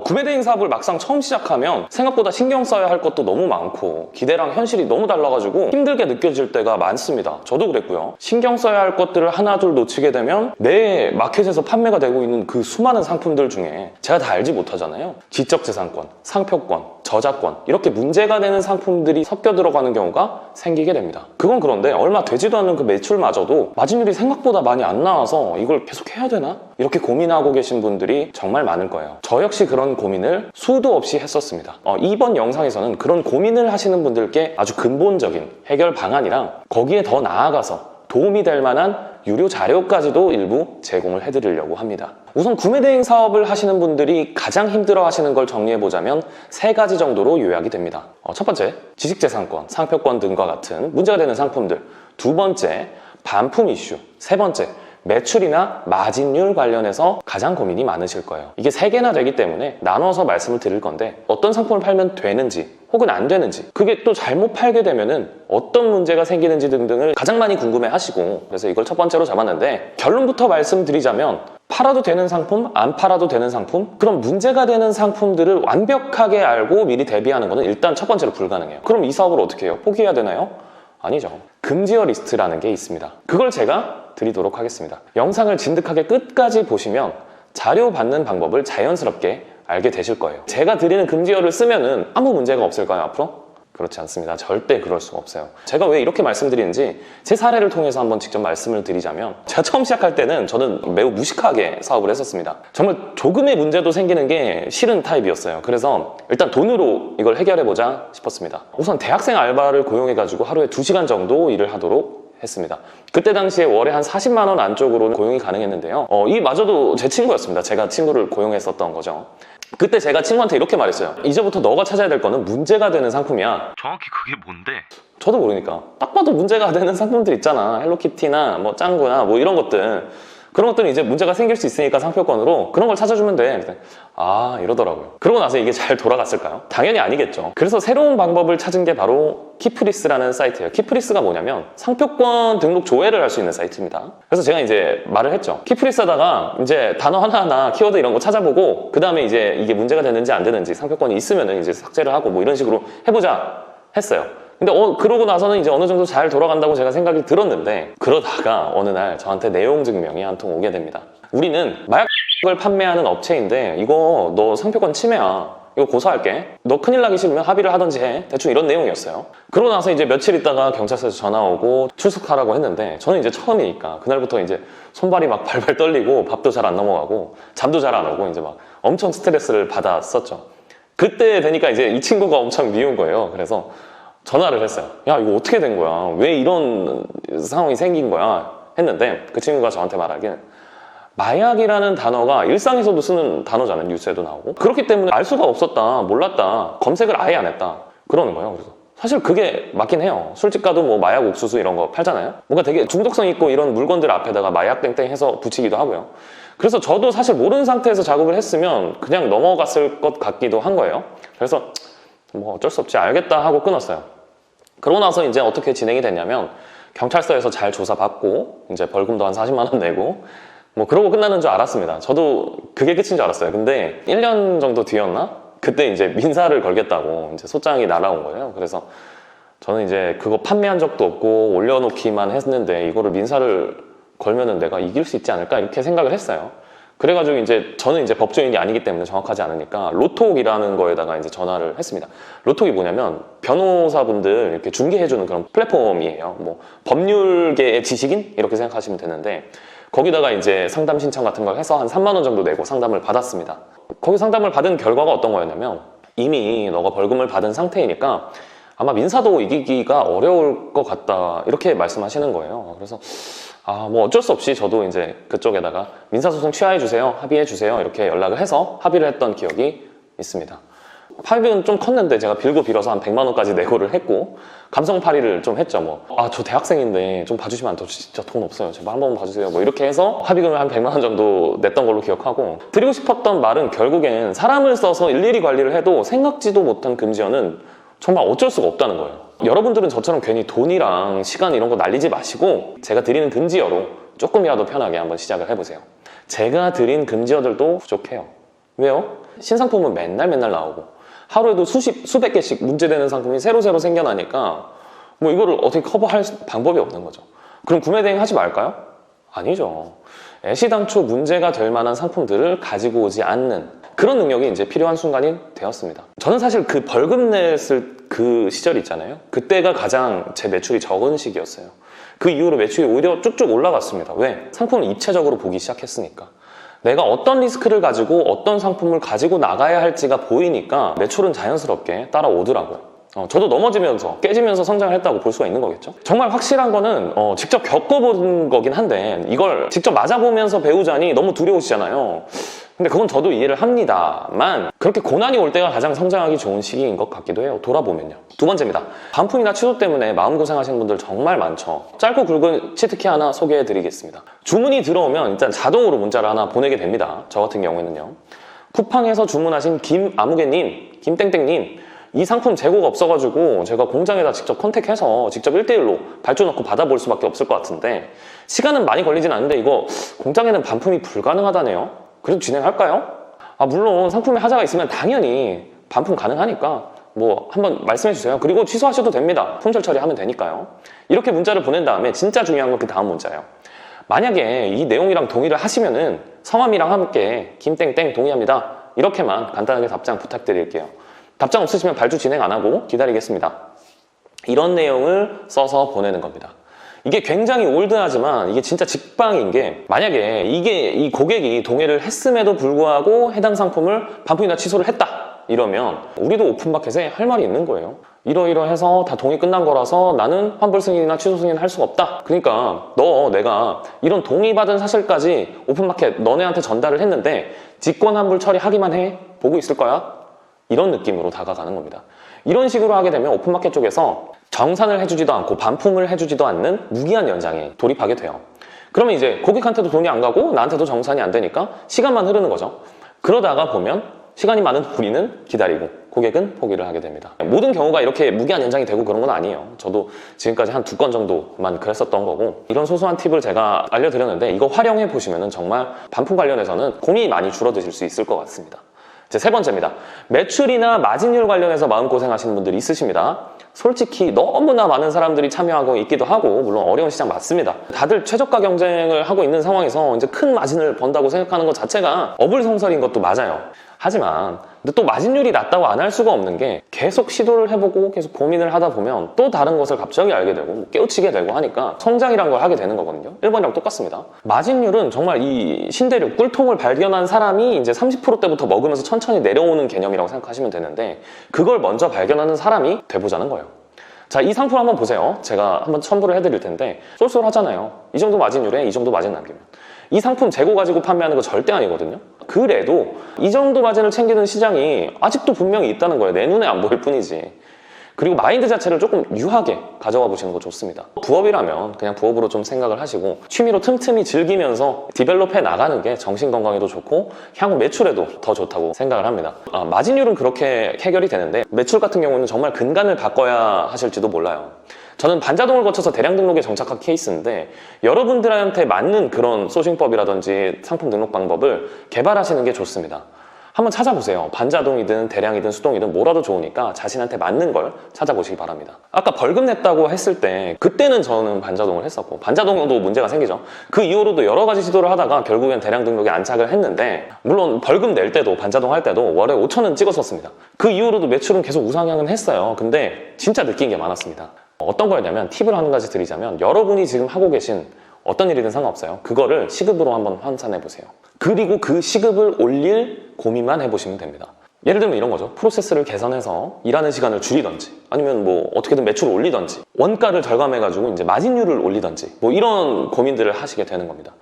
구매 대행 사업을 막상 처음 시작하면 생각보다 신경 써야 할 것도 너무 많고 기대랑 현실이 너무 달라가지고 힘들게 느껴질 때가 많습니다. 저도 그랬고요. 신경 써야 할 것들을 하나둘 놓치게 되면 내 마켓에서 판매가 되고 있는 그 수많은 상품들 중에 제가 다 알지 못하잖아요. 지적재산권, 상표권, 저작권 이렇게 문제가 되는 상품들이 섞여 들어가는 경우가 생기게 됩니다. 그건 그런데 얼마 되지도 않는 그 매출마저도 마진율이 생각보다 많이 안 나와서 이걸 계속 해야 되나? 이렇게 고민하고 계신 분들이 정말 많을 거예요. 저 역시 그런 고민을 수도 없이 했었습니다. 이번 영상에서는 그런 고민을 하시는 분들께 아주 근본적인 해결 방안이랑 거기에 더 나아가서 도움이 될 만한 유료 자료까지도 일부 제공을 해드리려고 합니다. 우선 구매 대행 사업을 하시는 분들이 가장 힘들어 하시는 걸 정리해보자면 3가지 정도로 요약이 됩니다. 첫 번째, 지식재산권, 상표권 등과 같은 문제가 되는 상품들. 2번째, 반품 이슈. 3번째, 매출이나 마진율 관련해서 가장 고민이 많으실 거예요. 이게 3개나 되기 때문에 나눠서 말씀을 드릴 건데 어떤 상품을 팔면 되는지 혹은 안 되는지, 그게 또 잘못 팔게 되면은 어떤 문제가 생기는지 등등을 가장 많이 궁금해 하시고, 그래서 이걸 첫 번째로 잡았는데, 결론부터 말씀드리자면 팔아도 되는 상품, 안 팔아도 되는 상품, 그럼 문제가 되는 상품들을 완벽하게 알고 미리 대비하는 거는 일단 첫 번째로 불가능해요. 그럼 이 사업을 어떻게 해요? 포기해야 되나요? 아니죠. 금지어 리스트라는 게 있습니다. 그걸 제가 드리도록 하겠습니다. 영상을 진득하게 끝까지 보시면 자료 받는 방법을 자연스럽게 알게 되실 거예요. 제가 드리는 금지어를 쓰면은 아무 문제가 없을까요, 앞으로? 그렇지 않습니다. 절대 그럴 수가 없어요. 제가 왜 이렇게 말씀드리는지 제 사례를 통해서 한번 직접 말씀을 드리자면, 제가 처음 시작할 때는 저는 매우 무식하게 사업을 했었습니다. 정말 조금의 문제도 생기는 게 싫은 타입이었어요. 그래서 일단 돈으로 이걸 해결해보자 싶었습니다. 우선 대학생 알바를 고용해가지고 하루에 2시간 정도 일을 하도록 했습니다. 그때 당시에 월에 한 40만 원 안쪽으로 고용이 가능했는데요. 이마저도 제 친구였습니다. 제가 친구를 고용했었던 거죠. 그때 제가 친구한테 이렇게 말했어요. 이제부터 너가 찾아야 될 거는 문제가 되는 상품이야. 정확히 그게 뭔데? 저도 모르니까. 딱 봐도 문제가 되는 상품들 있잖아. 헬로키티나 뭐 짱구나 뭐 이런 것들. 그런 것들은 이제 문제가 생길 수 있으니까 상표권으로 그런 걸 찾아주면 돼. 아, 이러더라고요. 그러고 나서 이게 잘 돌아갔을까요? 당연히 아니겠죠. 그래서 새로운 방법을 찾은 게 바로 키프리스라는 사이트예요. 키프리스가 뭐냐면 상표권 등록 조회를 할 수 있는 사이트입니다. 그래서 제가 이제 말을 했죠. 키프리스에다가 이제 단어 하나하나 키워드 이런 거 찾아보고 그 다음에 이제 이게 문제가 되는지 안 되는지, 상표권이 있으면은 이제 삭제를 하고 뭐 이런 식으로 해보자 했어요. 근데 그러고 나서는 이제 어느 정도 잘 돌아간다고 제가 생각이 들었는데, 그러다가 어느 날 저한테 내용 증명이 한 통 오게 됩니다. 우리는 마약을 판매하는 업체인데 이거 너 상표권 침해야. 이거 고소할게. 너 큰일 나기 싫으면 합의를 하던지 해. 대충 이런 내용이었어요. 그러고 나서 이제 며칠 있다가 경찰서에서 전화 오고 출석하라고 했는데, 저는 이제 처음이니까 그날부터 이제 손발이 막 발발 떨리고 밥도 잘 안 넘어가고 잠도 잘 안 오고 이제 막 엄청 스트레스를 받았었죠. 그때 되니까 이제 이 친구가 엄청 미운 거예요. 그래서 전화를 했어요. 야, 이거 어떻게 된 거야? 왜 이런 상황이 생긴 거야? 했는데 그 친구가 저한테 말하길, 마약이라는 단어가 일상에서도 쓰는 단어잖아요. 뉴스에도 나오고. 그렇기 때문에 알 수가 없었다, 몰랐다, 검색을 아예 안 했다, 그러는 거예요. 그래서 사실 그게 맞긴 해요. 술집 가도 뭐 마약 옥수수 이런 거 팔잖아요. 뭔가 되게 중독성 있고 이런 물건들 앞에다가 마약 땡땡 해서 붙이기도 하고요. 그래서 저도 사실 모르는 상태에서 작업을 했으면 그냥 넘어갔을 것 같기도 한 거예요. 그래서 뭐 어쩔 수 없지, 알겠다 하고 끊었어요. 그러고 나서 이제 어떻게 진행이 됐냐면, 경찰서에서 잘 조사받고 이제 벌금도 한 40만 원 내고 뭐 그러고 끝나는 줄 알았습니다. 저도 그게 끝인 줄 알았어요. 근데 1년 정도 뒤였나? 그때 이제 민사를 걸겠다고 이제 소장이 날아온 거예요. 그래서 저는 이제 그거 판매한 적도 없고 올려놓기만 했는데 이거를 민사를 걸면은 내가 이길 수 있지 않을까, 이렇게 생각을 했어요. 그래가지고 이제 저는 이제 법조인이 아니기 때문에 정확하지 않으니까 로톡이라는 거에다가 이제 전화를 했습니다. 로톡이 뭐냐면 변호사분들 이렇게 중개해주는 그런 플랫폼이에요. 뭐 법률계의 지식인? 이렇게 생각하시면 되는데, 거기다가 이제 상담 신청 같은 걸 해서 한 3만 원 정도 내고 상담을 받았습니다. 거기 상담을 받은 결과가 어떤 거였냐면, 이미 너가 벌금을 받은 상태이니까 아마 민사도 이기기가 어려울 것 같다, 이렇게 말씀하시는 거예요. 그래서 뭐 어쩔 수 없이 저도 이제 그쪽에다가 민사소송 취하해주세요, 합의해주세요, 이렇게 연락을 해서 합의를 했던 기억이 있습니다. 합의는 좀 컸는데 제가 빌고 빌어서 한 100만 원까지 내고를 했고, 감성팔이를 좀 했죠. 저 대학생인데 좀 봐주시면 안 돼요? 진짜 돈 없어요, 제발 한 번만 봐주세요, 뭐 이렇게 해서 합의금을 한 100만 원 정도 냈던 걸로 기억하고, 드리고 싶었던 말은 결국엔 사람을 써서 일일이 관리를 해도 생각지도 못한 금지어는 정말 어쩔 수가 없다는 거예요. 여러분들은 저처럼 괜히 돈이랑 시간 이런 거 날리지 마시고 제가 드리는 금지어로 조금이라도 편하게 한번 시작을 해보세요. 제가 드린 금지어들도 부족해요. 왜요? 신상품은 맨날 나오고 하루에도 수백 개씩 문제되는 상품이 새로 생겨나니까 뭐 이거를 어떻게 커버할 방법이 없는 거죠. 그럼 구매 대행 하지 말까요? 아니죠. 애시당초 문제가 될 만한 상품들을 가지고 오지 않는 그런 능력이 이제 필요한 순간이 되었습니다. 저는 사실 그 벌금 냈을 그 시절 있잖아요. 그때가 가장 제 매출이 적은 시기였어요. 그 이후로 매출이 오히려 쭉쭉 올라갔습니다. 왜? 상품을 입체적으로 보기 시작했으니까. 내가 어떤 리스크를 가지고 어떤 상품을 가지고 나가야 할지가 보이니까 매출은 자연스럽게 따라오더라고요. 저도 넘어지면서 깨지면서 성장을 했다고 볼 수가 있는 거겠죠. 정말 확실한 거는 직접 겪어본 거긴 한데 이걸 직접 맞아보면서 배우자니 너무 두려우시잖아요. 근데 그건 저도 이해를 합니다만 그렇게 고난이 올 때가 가장 성장하기 좋은 시기인 것 같기도 해요. 돌아보면요. 두 번째입니다. 반품이나 취소 때문에 마음고생하시는 분들 정말 많죠. 짧고 굵은 치트키 하나 소개해드리겠습니다. 주문이 들어오면 일단 자동으로 문자를 하나 보내게 됩니다. 저 같은 경우에는요. 쿠팡에서 주문하신 김아무개님, 김땡땡님 이 상품 재고가 없어가지고 제가 공장에다 직접 컨택해서 직접 1대1로 발주 넣고 받아볼 수밖에 없을 것 같은데 시간은 많이 걸리진 않는데 이거 공장에는 반품이 불가능하다네요. 그래도 진행할까요? 물론 상품에 하자가 있으면 당연히 반품 가능하니까 뭐 한번 말씀해 주세요. 그리고 취소하셔도 됩니다. 품절 처리하면 되니까요. 이렇게 문자를 보낸 다음에 진짜 중요한 건 그 다음 문자예요. 만약에 이 내용이랑 동의를 하시면은 성함이랑 함께 김땡땡 동의합니다. 이렇게만 간단하게 답장 부탁드릴게요. 답장 없으시면 발주 진행 안 하고 기다리겠습니다. 이런 내용을 써서 보내는 겁니다. 이게 굉장히 올드하지만 이게 진짜 직방인 게 만약에 이 고객이 동의를 했음에도 불구하고 해당 상품을 반품이나 취소를 했다 이러면 우리도 오픈마켓에 할 말이 있는 거예요. 이러이러해서 다 동의 끝난 거라서 나는 환불 승인이나 취소 승인 할 수가 없다. 그러니까 내가 이런 동의받은 사실까지 오픈마켓 너네한테 전달을 했는데 직권 환불 처리하기만 해. 보고 있을 거야. 이런 느낌으로 다가가는 겁니다. 이런 식으로 하게 되면 오픈마켓 쪽에서 정산을 해주지도 않고 반품을 해주지도 않는 무기한 연장에 돌입하게 돼요. 그러면 이제 고객한테도 돈이 안 가고 나한테도 정산이 안 되니까 시간만 흐르는 거죠. 그러다가 보면 시간이 많은 우리는 기다리고 고객은 포기를 하게 됩니다. 모든 경우가 이렇게 무기한 연장이 되고 그런 건 아니에요. 저도 지금까지 한 2건 정도만 그랬었던 거고 이런 소소한 팁을 제가 알려드렸는데 이거 활용해 보시면 정말 반품 관련해서는 고민이 많이 줄어드실 수 있을 것 같습니다. 제 세 번째입니다. 매출이나 마진율 관련해서 마음고생하시는 분들이 있으십니다. 솔직히 너무나 많은 사람들이 참여하고 있기도 하고 물론 어려운 시장 맞습니다. 다들 최저가 경쟁을 하고 있는 상황에서 이제 큰 마진을 번다고 생각하는 것 자체가 어불성설인 것도 맞아요. 하지만 근데 또 마진율이 낮다고 안 할 수가 없는 게 계속 시도를 해보고 계속 고민을 하다 보면 또 다른 것을 갑자기 알게 되고 깨우치게 되고 하니까 성장이란 걸 하게 되는 거거든요. 1번이랑 똑같습니다. 마진율은 정말 이 신대륙 꿀통을 발견한 사람이 이제 30%대부터 먹으면서 천천히 내려오는 개념이라고 생각하시면 되는데 그걸 먼저 발견하는 사람이 돼보자는 거예요. 자, 이 상품 한번 보세요. 제가 한번 첨부를 해드릴 텐데 쏠쏠하잖아요. 이 정도 마진율에 이 정도 마진 남기면 이 상품 재고 가지고 판매하는 거 절대 아니거든요. 그래도 이 정도 마진을 챙기는 시장이 아직도 분명히 있다는 거예요. 내 눈에 안 보일 뿐이지. 그리고 마인드 자체를 조금 유하게 가져와 보시는 거 좋습니다. 부업이라면 그냥 부업으로 좀 생각을 하시고 취미로 틈틈이 즐기면서 디벨롭해 나가는 게 정신건강에도 좋고 향후 매출에도 더 좋다고 생각을 합니다. 마진율은 그렇게 해결이 되는데 매출 같은 경우는 정말 근간을 바꿔야 하실지도 몰라요. 저는 반자동을 거쳐서 대량 등록에 정착한 케이스인데 여러분들한테 맞는 그런 소싱법이라든지 상품 등록 방법을 개발하시는 게 좋습니다. 한번 찾아보세요. 반자동이든 대량이든 수동이든 뭐라도 좋으니까 자신한테 맞는 걸 찾아보시기 바랍니다. 아까 벌금 냈다고 했을 때 그때는 저는 반자동을 했었고 반자동도 문제가 생기죠. 그 이후로도 여러 가지 시도를 하다가 결국엔 대량 등록에 안착을 했는데 물론 벌금 낼 때도 반자동 할 때도 월에 5,000원 찍었었습니다. 그 이후로도 매출은 계속 우상향은 했어요. 근데 진짜 느낀 게 많았습니다. 어떤 거였냐면 팁을 한 가지 드리자면 여러분이 지금 하고 계신 어떤 일이든 상관없어요. 그거를 시급으로 한번 환산해 보세요. 그리고 그 시급을 올릴 고민만 해보시면 됩니다. 예를 들면 이런 거죠. 프로세스를 개선해서 일하는 시간을 줄이던지 아니면 뭐 어떻게든 매출을 올리던지 원가를 절감해가지고 이제 마진율을 올리던지 뭐 이런 고민들을 하시게 되는 겁니다.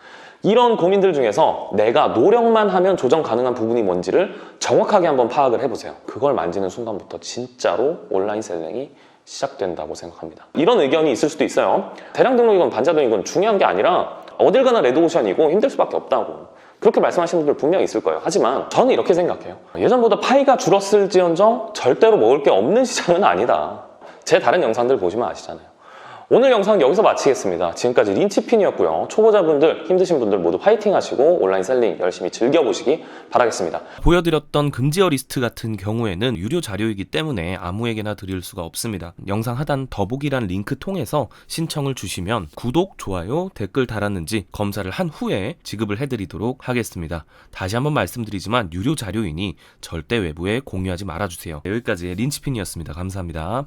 이런 고민들 중에서 내가 노력만 하면 조정 가능한 부분이 뭔지를 정확하게 한번 파악을 해보세요. 그걸 만지는 순간부터 진짜로 온라인 셀링이 시작된다고 생각합니다. 이런 의견이 있을 수도 있어요. 대량 등록이건 반자동이건 중요한 게 아니라 어딜 가나 레드오션이고 힘들 수밖에 없다고 그렇게 말씀하시는 분들 분명히 있을 거예요. 하지만 저는 이렇게 생각해요. 예전보다 파이가 줄었을지언정 절대로 먹을 게 없는 시장은 아니다. 제 다른 영상들 보시면 아시잖아요. 오늘 영상 여기서 마치겠습니다. 지금까지 린치핀이었고요. 초보자분들, 힘드신 분들 모두 화이팅 하시고 온라인 셀링 열심히 즐겨보시기 바라겠습니다. 보여드렸던 금지어 리스트 같은 경우에는 유료 자료이기 때문에 아무에게나 드릴 수가 없습니다. 영상 하단 더보기란 링크 통해서 신청을 주시면 구독, 좋아요, 댓글 달았는지 검사를 한 후에 지급을 해드리도록 하겠습니다. 다시 한번 말씀드리지만 유료 자료이니 절대 외부에 공유하지 말아주세요. 여기까지 린치핀이었습니다. 감사합니다.